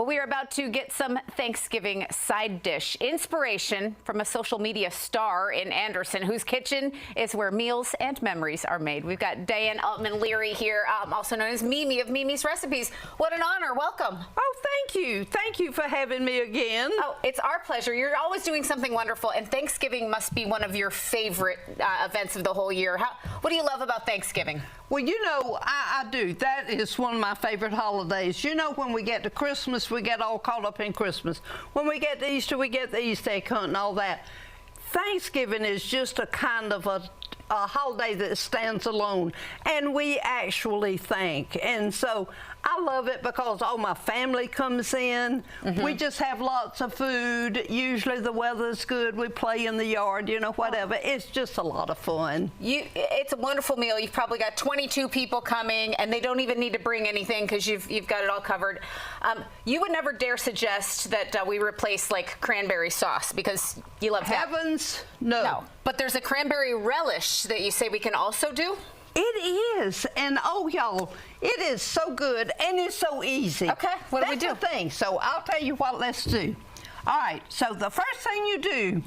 Well, we are about to get some Thanksgiving side dish inspiration from a social media star in Anderson, whose kitchen is where meals and memories are made. We've got Diane Altman Leary here, also known as Mimi of Mimi's Recipes. What an honor. Welcome. Oh, thank you. Thank you for having me again. Oh, it's our pleasure. You're always doing something wonderful, and Thanksgiving must be one of your favorite events of the whole year. What do you love about Thanksgiving? Well, you know, I do. That is one of my favorite holidays. You know, when we get to Christmas, we get all caught up in Christmas. When we get to Easter, we get the Easter egg hunt and all that. Thanksgiving is just a kind of a holiday that stands alone, and we actually thank. And so I love it because all my family comes in. We just have lots of food. Usually the weather's good. We play in the yard, you know, whatever. It's just a lot of fun. It's a wonderful meal. You've probably got 22 people coming, and they don't even need to bring anything because you've got it all covered. You would never dare suggest that we replace like cranberry sauce because you love that. Heavens, no. No. But there's a cranberry relish that you say we can also do? It is, and oh, y'all, it is so good, and it's so easy. Okay, what do we do? That's the thing, so I'll tell you what, let's do. All right, so the first thing you do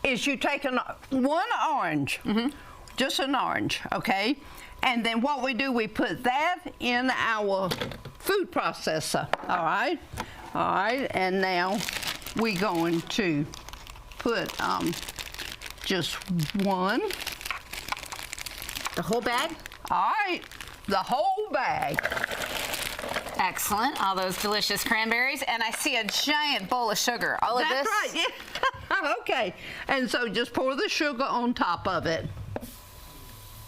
is you take one orange, just an orange, okay? And then what we do, we put that in our food processor, all right? All right, and now we're going to put just one. The whole bag? All right, the whole bag. Excellent. All those delicious cranberries. And I see a giant bowl of sugar. All of this? That's right, yeah. Okay. And so just pour the sugar on top of it.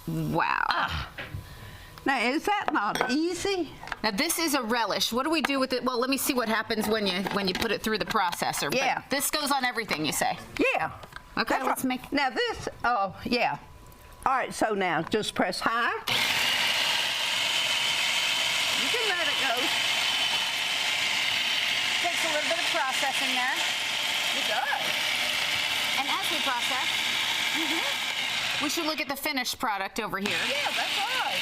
Wow. Now, is that not easy? Now, this is a relish. What do we do with it? Well, let me see what happens when you put it through the processor. Yeah. But this goes on everything, you say? Yeah. Okay, let's make... Now, this, yeah. All right, so now just press high. You can let it go. Takes a little bit of processing there. It does. And as we process, we should look at the finished product over here. Yeah, that's right.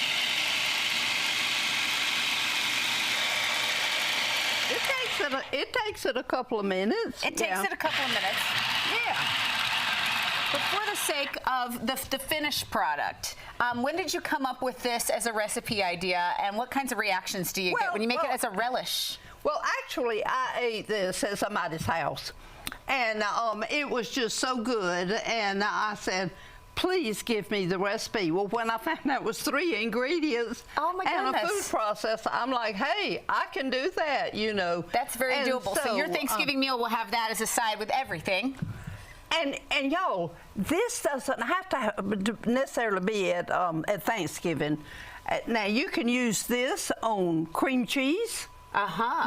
It takes it a couple of minutes. It takes it a couple of minutes. Yeah. But for the sake of the finished product, when did you come up with this as a recipe idea, and what kinds of reactions do you get when you make it as a relish? Well, actually, I ate this at somebody's house, and it was just so good, and I said, please give me the recipe. Well, when I found out it was 3 ingredients and a food processor, I'm like, hey, I can do that, you know. That's very doable. So your Thanksgiving meal will have that as a side with everything. And y'all, this doesn't have to necessarily be at Thanksgiving. Now, you can use this on cream cheese.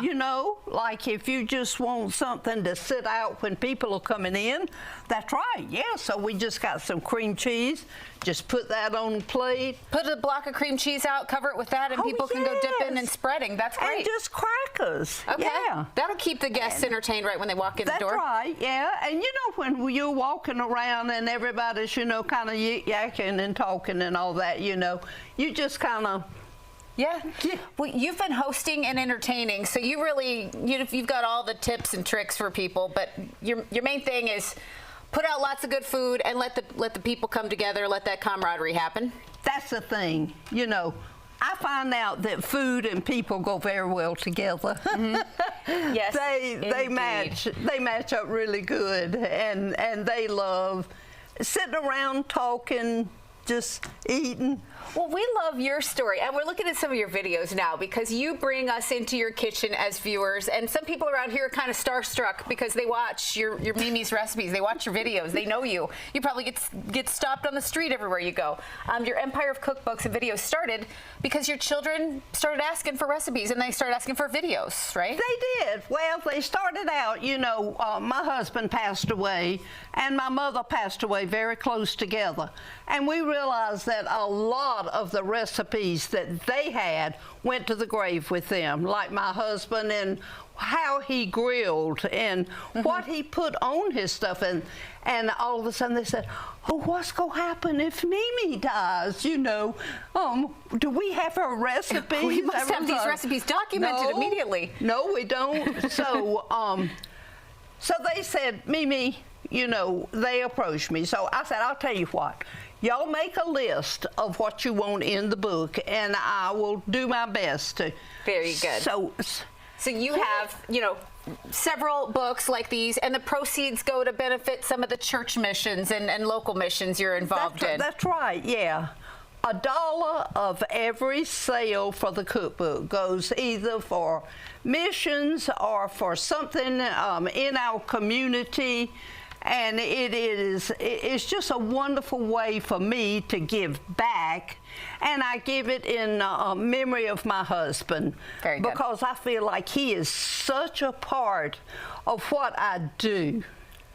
You know, like if you just want something to sit out when people are coming in. That's right, yeah. So we just got some cream cheese. Just put that on the plate. Put a block of cream cheese out, cover it with that, and people can go dip in and spreading. That's great. And just crackers. Okay. Yeah. That'll keep the guests entertained right when they walk in the door. That's right, yeah. And you know, when you're walking around and everybody's, you know, kind of yakking and talking and all that, you know, you just kind of... Yeah. Well, you've been hosting and entertaining, so you really, you've got all the tips and tricks for people, but your main thing is put out lots of good food and let the people come together, let that camaraderie happen. That's the thing. You know, I find out that food and people go very well together. Yes, they match up really good, and they love sitting around talking, just eating. Well, we love your story, and we're looking at some of your videos now because you bring us into your kitchen as viewers, and some people around here are kind of starstruck because they watch your Mimi's Recipes, they watch your videos, they know you. You probably get stopped on the street everywhere you go. Your empire of cookbooks and videos started because your children started asking for recipes, and they started asking for videos, right? They did. Well, they started out, you know, my husband passed away, and my mother passed away very close together, and we realized that a lot of the recipes that they had went to the grave with them. Like my husband and how he grilled and what he put on his stuff, and all of a sudden they said, "Oh, what's gonna happen if Mimi dies? You know, do we have her recipes?" We must have these recipes documented immediately. No, we don't. So, so they said, Mimi, you know, they approached me. So I said, I'll tell you what. Y'all make a list of what you want in the book, and I will do my best to. Very good. So you have, you know, several books like these, and the proceeds go to benefit some of the church missions and local missions you're involved in. That's right, yeah. $1 of every sale for the cookbook goes either for missions or for something in our community. And it's just a wonderful way for me to give back, and I give it in memory of my husband. Very good. Because I feel like he is such a part of what I do.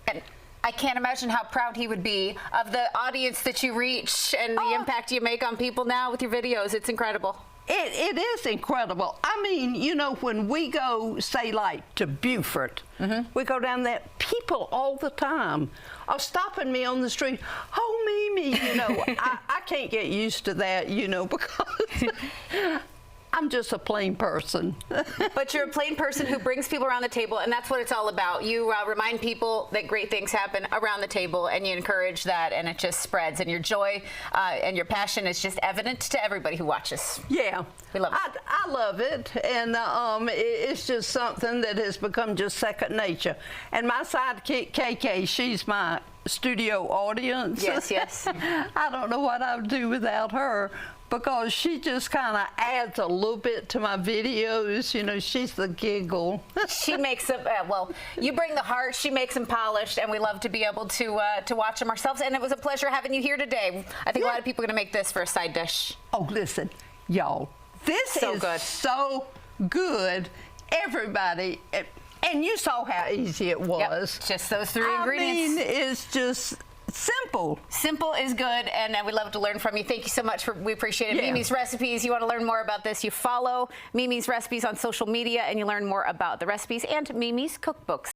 And I can't imagine how proud he would be of the audience that you reach and the impact you make on people now with your videos. It's incredible. It is incredible. I mean, you know, when we go, say, like to Beaufort, we go down there, people all the time are stopping me on the street. Oh, Mimi, you know, I can't get used to that, you know, because I'm just a plain person. But you're a plain person who brings people around the table, and that's what it's all about. You remind people that great things happen around the table, and you encourage that, and it just spreads. And your joy and your passion is just evident to everybody who watches. Yeah. We love it. I love it, and it's just something that has become just second nature. And my sidekick, KK, she's my studio audience. Yes, yes. I don't know what I would do without her, because she just kind of adds a little bit to my videos. You know, she's the giggle. She makes them, well, you bring the heart, she makes them polished, and we love to be able to watch them ourselves. And it was a pleasure having you here today. I think a lot of people are going to make this for a side dish. Oh, listen, y'all, this is good. So good. Everybody, and you saw how easy it was. Yep, just those three ingredients. I mean, it's just simple. Simple is good, and we love to learn from you. Thank you so much. We appreciate it. Yeah. Mimi's Recipes. You want to learn more about this, you follow Mimi's Recipes on social media, and you learn more about the recipes and Mimi's cookbooks.